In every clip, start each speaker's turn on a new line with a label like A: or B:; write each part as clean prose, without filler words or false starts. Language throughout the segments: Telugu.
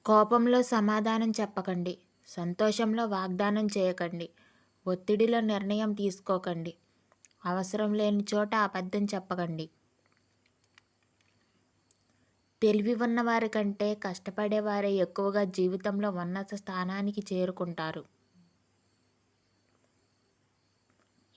A: కోపంలో సమాధానం చెప్పకండి. సంతోషంలో వాగ్దానం చేయకండి. ఒత్తిడిలో నిర్ణయం తీసుకోకండి. అవసరం లేని చోట అబద్ధం చెప్పకండి. తెలివి ఉన్నవారి కంటే కష్టపడేవారే ఎక్కువగా జీవితంలో ఉన్నత స్థానానికి చేరుకుంటారు.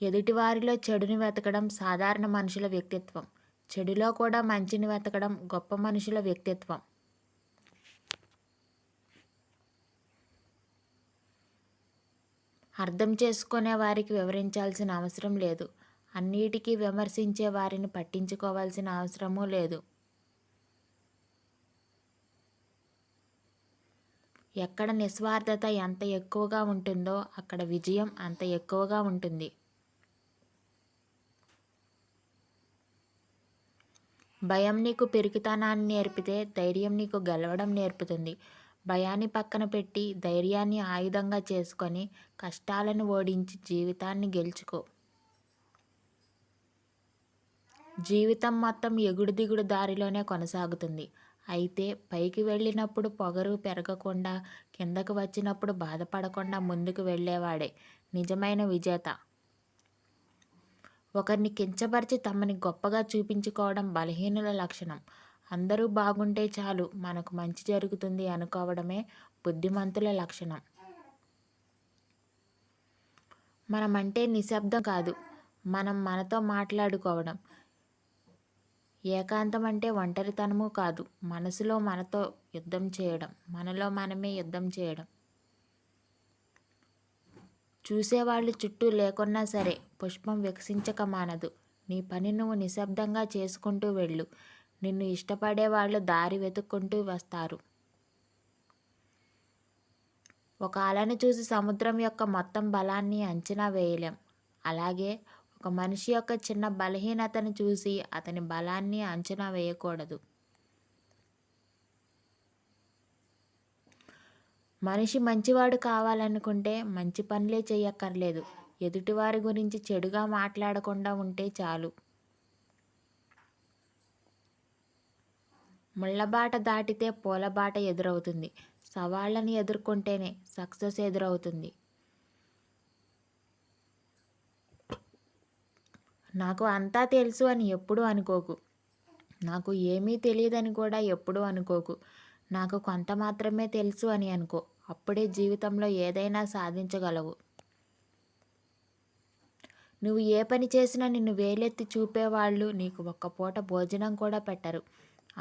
A: ఎదుటివారిలో చెడుని వెతకడం సాధారణ మనుషుల వ్యక్తిత్వం. చెడులో కూడా మంచిని వెతకడం గొప్ప మనుషుల వ్యక్తిత్వం. అర్థం చేసుకునే వారికి వివరించాల్సిన అవసరం లేదు. అన్నిటికీ విమర్శించే వారిని పట్టించుకోవాల్సిన అవసరమూ లేదు. ఎక్కడ నిస్వార్థత ఎంత ఎక్కువగా ఉంటుందో అక్కడ విజయం అంత ఎక్కువగా ఉంటుంది. భయం నీకు పిరికితనాన్ని నేర్పితే ధైర్యం నీకు గెలవడం నేర్పుతుంది. భయాన్ని పక్కన పెట్టి ధైర్యాన్ని ఆయుధంగా చేసుకొని కష్టాలను ఓడించి జీవితాన్ని గెలుచుకో. జీవితం మొత్తం ఎగుడు దిగుడు దారిలోనే కొనసాగుతుంది. అయితే పైకి వెళ్ళినప్పుడు పొగరు పెరగకుండా, కిందకు వచ్చినప్పుడు బాధపడకుండా ముందుకు వెళ్ళేవాడే నిజమైన విజేత. ఒకరిని కించపరిచి తమని గొప్పగా చూపించుకోవడం బలహీనుల లక్షణం. అందరూ బాగుంటే చాలు మనకు మంచి జరుగుతుంది అనుకోవడమే బుద్ధిమంతుల లక్షణం. మనమంటే నిశ్శబ్దం కాదు, మనం మనతో మాట్లాడుకోవడం. ఏకాంతం అంటే ఒంటరితనము కాదు, మనసులో మనతో యుద్ధం చేయడం, మనలో మనమే యుద్ధం చేయడం. చూసేవాళ్ళు చుట్టూ లేకున్నా సరే పుష్పం వికసించక మానదు. నీ పని నువ్వు నిశ్శబ్దంగా చేసుకుంటూ వెళ్ళు. నిన్ను ఇష్టపడేవాళ్ళు దారి వెతుక్కుంటూ వస్తారు. ఒక అలను చూసి సముద్రం యొక్క మొత్తం బలాన్ని అంచనా వేయలేం. అలాగే ఒక మనిషి యొక్క చిన్న బలహీనతను చూసి అతని బలాన్ని అంచనా వేయకూడదు. మనిషి మంచివాడు కావాలనుకుంటే మంచి పనులే చేయక్కర్లేదు. ఎదుటివారి గురించి చెడుగా మాట్లాడకుండా ఉంటే చాలు. ముళ్ళబాట దాటితే పూలబాట ఎదురవుతుంది. సవాళ్ళని ఎదుర్కొంటేనే సక్సెస్ ఎదురవుతుంది. నాకు అంతా తెలుసు అని ఎప్పుడూ అనుకోకు. నాకు ఏమీ తెలియదని కూడా ఎప్పుడూ అనుకోకు. నాకు కొంత మాత్రమే తెలుసు అని అనుకో. అప్పుడే జీవితంలో ఏదైనా సాధించగలవు. నువ్వు ఏ పని చేసినా నిన్ను వేలెత్తి చూపేవాళ్ళు నీకు ఒక్క పూట భోజనం కూడా పెట్టరు.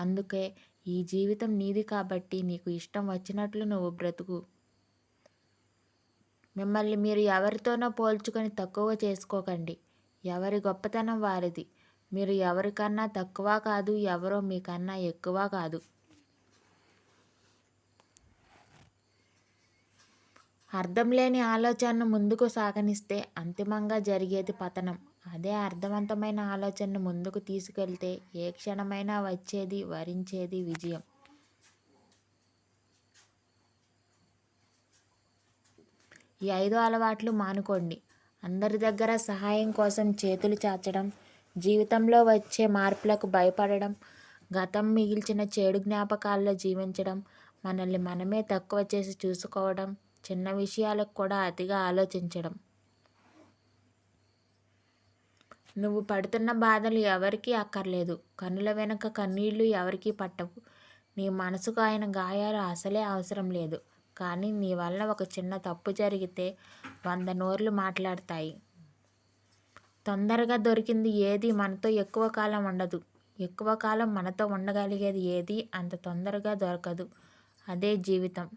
A: అందుకే ఈ జీవితం నీది కాబట్టి నీకు ఇష్టం వచ్చినట్లు నువ్వు బ్రతుకు. మిమ్మల్ని మీరు ఎవరితోనో పోల్చుకొని తక్కువ చేసుకోకండి. ఎవరి గొప్పతనం వారిది. మీరు ఎవరికన్నా తక్కువ కాదు, ఎవరో మీకన్నా ఎక్కువ కాదు. అర్థం లేని ఆలోచనను ముందుకు సాగనిస్తే అంతిమంగా జరిగేది పతనం. అదే అర్థవంతమైన ఆలోచనను ముందుకు తీసుకెళ్తే ఏ క్షణమైనా వచ్చేది వరించేది విజయం. ఈ 5 అలవాట్లు మానుకోండి. అందరి దగ్గర సహాయం కోసం చేతులు చాచడం, జీవితంలో వచ్చే మార్పులకు భయపడడం, గతం మిగిల్చిన చెడు జ్ఞాపకాల్లో జీవించడం, మనల్ని మనమే తక్కువ చేసి చూసుకోవడం, చిన్న విషయాలకు కూడా అతిగా ఆలోచించడం. నువ్వు పడుతున్న బాధలు ఎవరికీ అక్కర్లేదు. కన్నుల వెనుక కన్నీళ్లు ఎవరికీ పట్టవు. నీ మనసుకు ఆయన గాయాలు అసలే అవసరం లేదు. కానీ నీ వల్ల ఒక చిన్న తప్పు జరిగితే 100 నోర్లు మాట్లాడతాయి. తొందరగా దొరికింది ఏది మనతో ఎక్కువ కాలం ఉండదు. ఎక్కువ కాలం మనతో ఉండగలిగేది ఏది అంత తొందరగా దొరకదు. అదే జీవితం.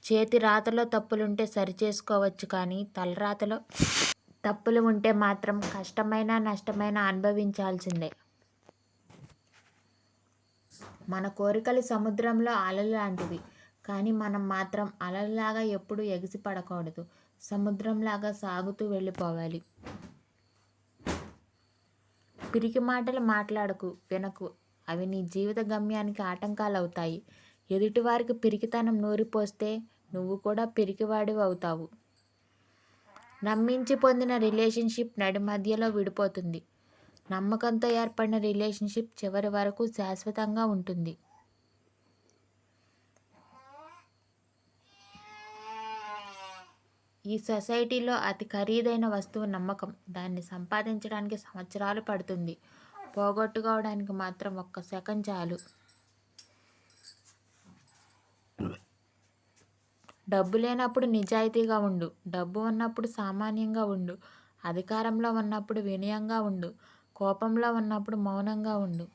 A: చేతి రాతలో తప్పులుంటే సరిచేసుకోవచ్చు, కానీ తలరాతలో తప్పులు ఉంటే మాత్రం కష్టమైనా నష్టమైనా అనుభవించాల్సిందే. మన కోరికలు సముద్రంలో అలలు లాంటివి. కానీ మనం మాత్రం అలలాగా ఎప్పుడూ ఎగిసిపడకూడదు. సముద్రంలాగా సాగుతూ వెళ్ళిపోవాలి. పిరికి మాటలు మాట్లాడకు, వినకు. అవి నీ జీవిత గమ్యానికి ఆటంకాలు అవుతాయి. ఎదుటివారికి పిరికితనం నూరిపోస్తే నువ్వు కూడా పిరికివాడివి అవుతావు. నమ్మించి పొందిన రిలేషన్షిప్ నడి మధ్యలో విడిపోతుంది. నమ్మకంతో ఏర్పడిన రిలేషన్షిప్ చివరి వరకు శాశ్వతంగా ఉంటుంది. ఈ సొసైటీలో అతి ఖరీదైన వస్తువు నమ్మకం. దాన్ని సంపాదించడానికి సంవత్సరాలు పడుతుంది. పోగొట్టుకోవడానికి మాత్రం ఒక్క సెకండ్ చాలు. డబ్బు లేనప్పుడు నిజాయితీగా ఉండు. డబ్బు ఉన్నప్పుడు సామాన్యంగా ఉండు. అధికారంలో ఉన్నప్పుడు వినయంగా ఉండు. కోపంలో ఉన్నప్పుడు మౌనంగా ఉండు.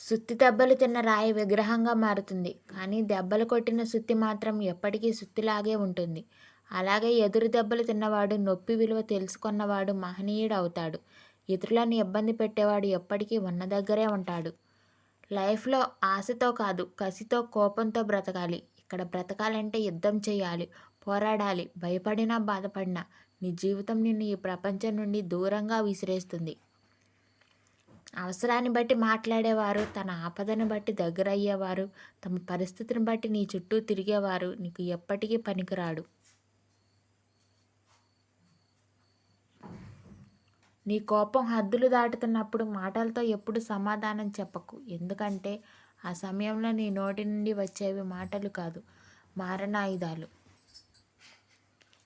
A: సుత్తి దెబ్బలు తిన్న రాయి విగ్రహంగా మారుతుంది, కానీ దెబ్బలు కొట్టిన సుత్తి మాత్రం ఎప్పటికీ సుత్తిలాగే ఉంటుంది. అలాగే ఎదురు దెబ్బలు తిన్నవాడు, నొప్పి విలువ తెలుసుకున్నవాడు మహనీయుడు అవుతాడు. ఇతరులను ఇబ్బంది పెట్టేవాడు ఎప్పటికీ ఉన్న దగ్గరే ఉంటాడు. లైఫ్లో ఆశతో కాదు, కసితో, కోపంతో బ్రతకాలి. ఇక్కడ బ్రతకాలంటే యుద్ధం చేయాలి, పోరాడాలి. భయపడినా బాధపడినా నీ జీవితం నిన్ను ఈ ప్రపంచం నుండి దూరంగా విసిరేస్తుంది. అవసరాన్ని బట్టి మాట్లాడేవారు, తన ఆపదను బట్టి దగ్గరయ్యేవారు, తమ పరిస్థితిని బట్టి నీ చుట్టూ తిరిగేవారు నీకు ఎప్పటికీ పనికిరాడు. నీ కోపం హద్దులు దాటుతున్నప్పుడు మాటలతో ఎప్పుడు సమాధానం చెప్పకు. ఎందుకంటే ఆ సమయంలో నీ నోటి నుండి వచ్చేవి మాటలు కాదు, మారణాయుధాలు.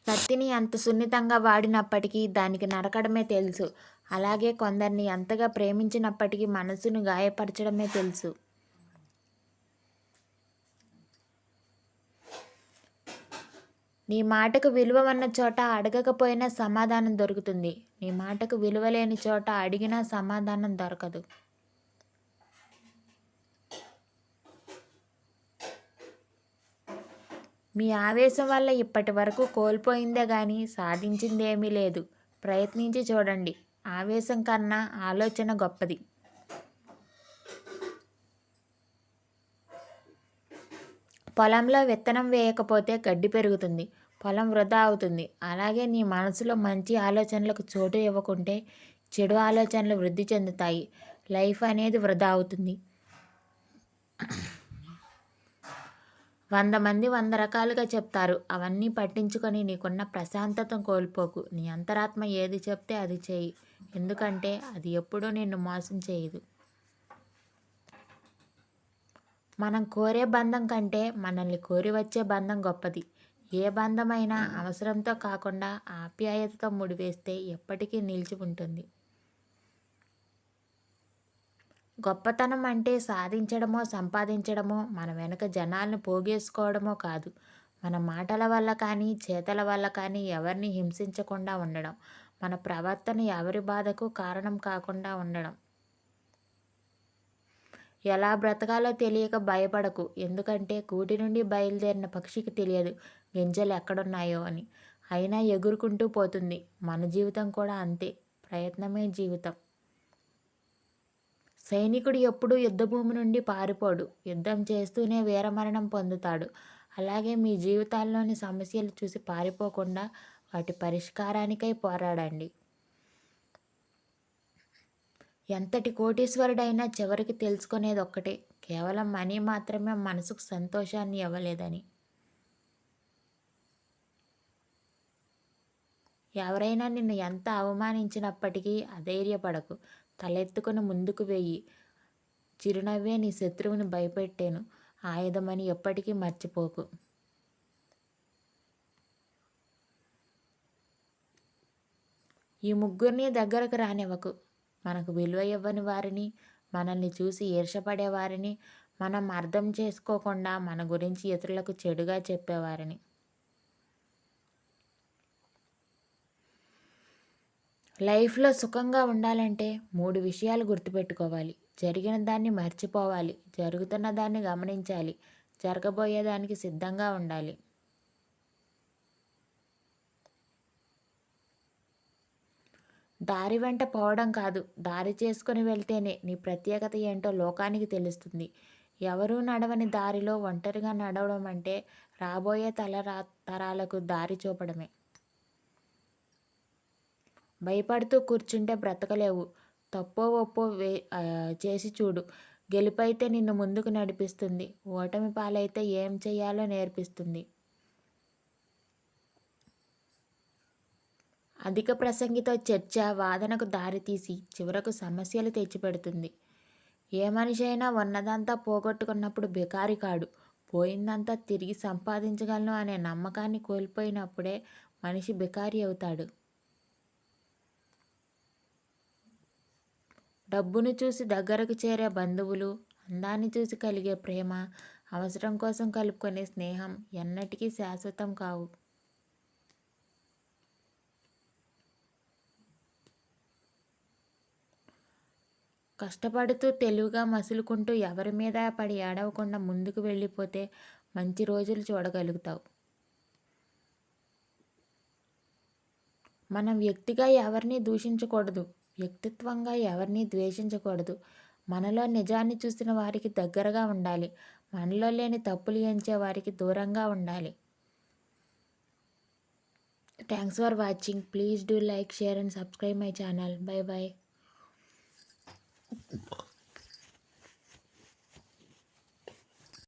A: కత్తిని ఎంత సున్నితంగా వాడినప్పటికీ దానికి నరకడమే తెలుసు. అలాగే కొందరిని ఎంతగా ప్రేమించినప్పటికీ మనసును గాయపరచడమే తెలుసు. నీ మాటకు విలువ ఉన్న చోట అడగకపోయినా సమాధానం దొరుకుతుంది. నీ మాటకు విలువ లేని చోట అడిగినా సమాధానం దొరకదు. మీ ఆవేశం వల్ల ఇప్పటి వరకు కోల్పోయిందే కానీ సాధించిందేమీ లేదు. ప్రయత్నించి చూడండి. ఆవేశం కన్నా ఆలోచన గొప్పది. పొలంలో విత్తనం వేయకపోతే గడ్డి పెరుగుతుంది, పొలం వృధా అవుతుంది. అలాగే నీ మనసులో మంచి ఆలోచనలకు చోటు ఇవ్వకుంటే చెడు ఆలోచనలు వృద్ధి చెందుతాయి. లైఫ్ అనేది వృధా అవుతుంది. 100 మంది 100 రకాలుగా చెప్తారు. అవన్నీ పట్టించుకొని నీకున్న ప్రశాంతతను కోల్పోకు. నీ అంతరాత్మ ఏది చెప్తే అది చేయి. ఎందుకంటే అది ఎప్పుడూ నిన్ను మోసం చేయదు. మనం కోరే బంధం కంటే మనల్ని కోరి వచ్చే బంధం గొప్పది. ఏ బంధమైనా అవసరంతో కాకుండా ఆప్యాయతతో ముడివేస్తే ఎప్పటికీ నిలిచి ఉంటుంది. గొప్పతనం అంటే సాధించడమో, సంపాదించడమో, మన వెనుక జనాలను పోగేసుకోవడమో కాదు. మన మాటల వల్ల కానీ, చేతల వల్ల కానీ ఎవరిని హింసించకుండా ఉండడం. మన ప్రవర్తన ఎవరి బాధకు కారణం కాకుండా ఉండడం. ఎలా బ్రతకాలో తెలియక భయపడకు. ఎందుకంటే గూటి నుండి బయలుదేరిన పక్షికి తెలియదు గింజలు ఎక్కడున్నాయో అని. అయినా ఎగురుకుంటూ పోతుంది. మన జీవితం కూడా అంతే. ప్రయత్నమే జీవితం. సైనికుడు ఎప్పుడూ యుద్ధభూమి నుండి పారిపోడు. యుద్ధం చేస్తూనే వీరమరణం పొందుతాడు. అలాగే మీ జీవితాల్లోని సమస్యలు చూసి పారిపోకుండా వాటి పరిష్కారానికై పోరాడండి. ఎంతటి కోటీశ్వరుడైనా చివరికి తెలుసుకునేది ఒక్కటే, కేవలం మనీ మాత్రమే మనసుకు సంతోషాన్ని ఇవ్వలేదని. ఎవరైనా నిన్ను ఎంత అవమానించినప్పటికీ అధైర్యపడకు. తలెత్తుకుని ముందుకు వెయ్యి. చిరునవ్వే నీ శత్రువుని భయపెట్టేను ఆయుధమని ఎప్పటికీ మర్చిపోకు. ఈ ముగ్గురిని దగ్గరకు రానివ్వకు. మనకు విలువ ఇవ్వని వారిని, మనల్ని చూసి ఈర్షపడేవారిని, మనం అర్థం చేసుకోకుండా మన గురించి ఇతరులకు చెడుగా చెప్పేవారిని. లైఫ్లో సుఖంగా ఉండాలంటే 3 విషయాలు గుర్తుపెట్టుకోవాలి. జరిగిన దాన్ని మర్చిపోవాలి, జరుగుతున్న దాన్ని గమనించాలి, జరగబోయేదానికి సిద్ధంగా ఉండాలి. దారి వెంట పోవడం కాదు, దారి చేసుకుని వెళ్తేనే నీ ప్రత్యేకత ఏంటో లోకానికి తెలుస్తుంది. ఎవరూ నడవని దారిలో ఒంటరిగా నడవడం అంటే రాబోయే తరాలకు దారి చూపడమే. భయపడుతూ కూర్చుంటే బ్రతకలేవు. తప్పో ఒప్పో చేసి చూడు. గెలుపైతే నిన్ను ముందుకు నడిపిస్తుంది, ఓటమి పాలైతే ఏం చేయాలో నేర్పిస్తుంది. అధిక ప్రసంగితో చర్చ వాదనకు దారితీసి చివరకు సమస్యలు తెచ్చిపెడుతుంది. ఏ మనిషి అయినా ఉన్నదంతా పోగొట్టుకున్నప్పుడు బికారి కాడు, పోయిందంతా తిరిగి సంపాదించగలను అనే నమ్మకాన్ని కోల్పోయినప్పుడే మనిషి బికారి అవుతాడు. డబ్బును చూసి దగ్గరకు చేరే బంధువులు, అందాన్ని చూసి కలిగే ప్రేమ, అవసరం కోసం కలుపుకునే స్నేహం ఎన్నటికీ శాశ్వతం కావు. కష్టపడుతూ తెలివిగా మసులుకుంటూ ఎవరి మీద పడి ఏడవకుండా ముందుకు వెళ్ళిపోతే మంచి రోజులు చూడగలుగుతావు. మనం వ్యక్తిగా ఎవరిని దూషించకూడదు, వ్యక్తిత్వంగా ఎవరిని ద్వేషించకూడదు. మనలో నిజాన్ని చూసిన వారికి దగ్గరగా ఉండాలి, మనలో లేని తప్పులు ఎంచే వారికి దూరంగా ఉండాలి. Thanks for watching. Please do like, share and subscribe my channel. By by.